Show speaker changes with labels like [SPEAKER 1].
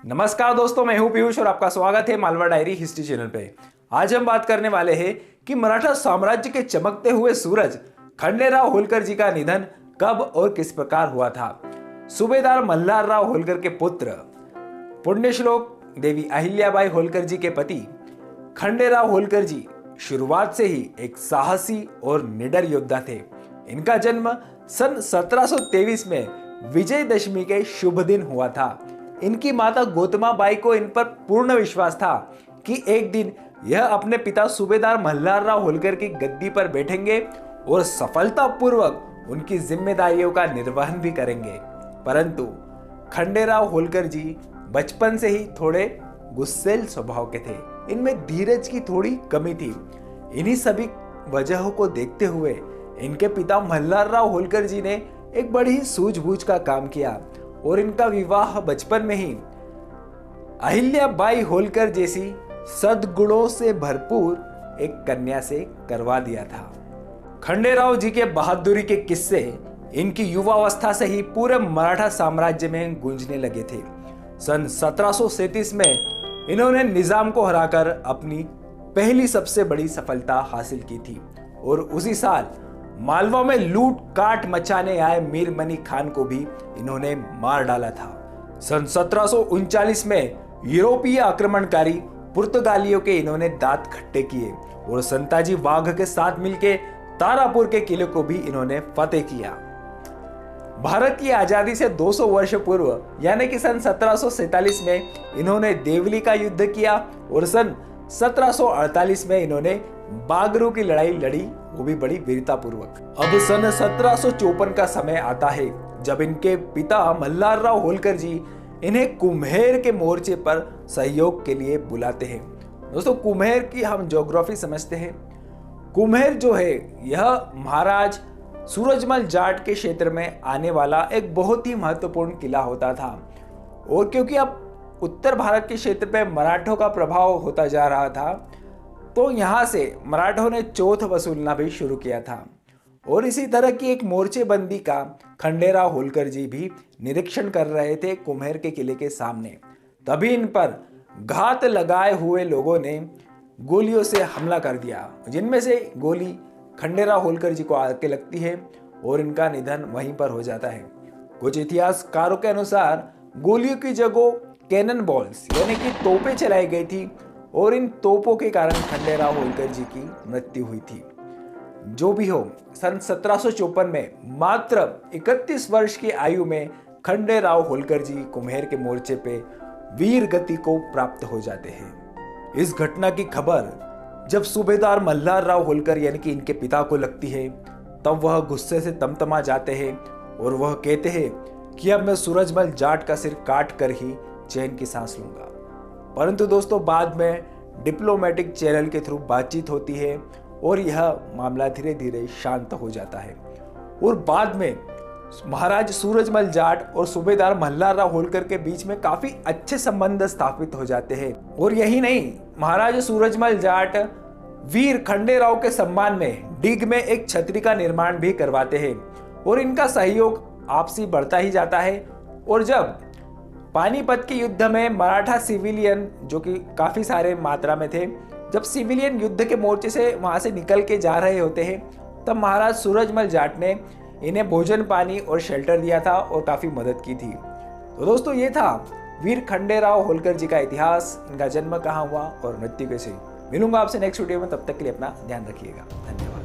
[SPEAKER 1] नमस्कार दोस्तों, मैं हूं पीयूष और आपका स्वागत है मालवा डायरी हिस्ट्री चैनल पे। आज हम बात करने वाले हैं कि मराठा साम्राज्य के चमकते हुए सूरज खंडेराव होलकर जी का निधन कब और किस प्रकार हुआ था। सूबेदार मल्हारराव होलकर के पुत्र पुण्यश्लोक देवी अहिल्याबाई होलकर जी के पति खंडेराव होलकर जी शुरुआत से ही एक साहसी और निडर योद्धा थे। इनका जन्म सन 1723 में विजयदशमी के शुभ दिन हुआ था। इनकी माता गौतमा बाई को इन पर पूर्ण विश्वास था कि एक दिन यह अपने पिता सूबेदार मल्हारराव होलकर की गद्दी पर बैठेंगे और सफलतापूर्वक उनकी जिम्मेदारियों का निर्वहन भी करेंगे। परंतु खंडेराव होलकर जी बचपन से ही थोड़े गुस्सैल स्वभाव के थे। इनमें धीरज की थोड़ी कमी थी। इन्हीं सभी वजहों को देखते हुए इनके पिता मल्हारराव होलकर जी ने एक बड़ी ही सूझबूझ का काम किया और इनका विवाह बचपन में ही अहिल्याबाई होलकर जैसी सद्गुणों से भरपूर एक कन्या से करवा दिया था। खंडेराव जी के बहादुरी के किस्से इनकी युवावस्था से ही पूरे मराठा साम्राज्य में गूंजने लगे थे। सन 1737 में इन्होंने निजाम को हराकर अपनी पहली सबसे बड़ी सफलता हासिल की थी और उसी साल मालवा में लूट काट मचाने आए मीर मनी खान को भी इन्होंने मार डाला था। सन 1739 में यूरोपीय आक्रमणकारी पुर्तगालियों के इन्होंने दांत खट्टे किए और संताजी वाघ के साथ मिलकर तारापुर के किले को भी इन्होंने फतेह किया। भारत की आजादी से 200 वर्ष पूर्व यानी कि सन 1747 में इन्होंने देवली का युद्ध किया और सन 1748 में इन्होंने बागरू की लड़ाई लड़ी, वो भी बड़ी वीरता पूर्वक। अब सन 1754 का समय आता है जब इनके पिता मल्हारराव होलकर जी इन्हें कुम्हेर के मोर्चे पर सहयोग के लिए बुलाते हैं। दोस्तों, कुम्हेर की हम ज्योग्राफी समझते हैं। कुम्हेर जो है यह महाराज सूरजमल जाट के क्षेत्र में आने वाला एक बहुत ही महत्वपूर्ण किला होता था और क्योंकि अब उत्तर भारत के क्षेत्र में मराठों का प्रभाव होता जा रहा था तो यहाँ से मराठों ने चौथ वसूलना भी शुरू किया था और इसी तरह की एक मोर्चेबंदी का खंडेराव होलकर जी भी निरीक्षण कर रहे थे कुम्हेर के किले के सामने। तभी इन पर घात लगाए हुए लोगों ने गोलियों से हमला कर दिया, जिनमें से गोली खंडेराव होलकर जी को आके लगती है और इनका निधन वहीं पर हो जाता है। कुछ इतिहासकारों के अनुसार गोलियों की जगह कैनन बॉल्स यानी कि तोपें चलाई गई थी और इन तोपों के कारण खंडेराव होलकर जी की मृत्यु हुई थी। जो भी हो, सन 1754 में मात्र 31 वर्ष की आयु में खंडेराव होलकर जी कुम्हेर के मोर्चे पे वीर गति को प्राप्त हो जाते हैं। इस घटना की खबर जब सूबेदार मल्हारराव होलकर यानी कि इनके पिता को लगती है तब वह गुस्से से तमतमा जाते हैं और वह कहते हैं कि अब मैं सूरजमल जाट का सिर काट कर ही चैन की सांस लूंगा। परंतु दोस्तों, बाद में डिप्लोमेटिक चैनल के थ्रू बातचीत होती है और यह मामला धीरे धीरे शांत हो जाता है और बाद में महाराज सूरजमल जाट और सूबेदार मल्हारराव होलकर के बीच में काफी अच्छे संबंध स्थापित हो जाते हैं। और यही नहीं, महाराज सूरजमल जाट वीर खंडेराव के सम्मान में डीग में एक छतरी का निर्माण भी करवाते हैं और इनका सहयोग आपसी बढ़ता ही जाता है। और जब पानीपत के युद्ध में मराठा सिविलियन जो कि काफी सारे मात्रा में थे, जब सिविलियन युद्ध के मोर्चे से वहां से निकल के जा रहे होते हैं तब महाराज सूरजमल जाट ने इन्हें भोजन पानी और शेल्टर दिया था और काफी मदद की थी। तो दोस्तों, ये था वीर खंडेराव होलकर जी का इतिहास, इनका जन्म कहाँ हुआ और मृत्यु कैसे। मिलूंगा आपसे नेक्स्ट वीडियो में, तब तक के लिए अपना ध्यान रखिएगा। धन्यवाद।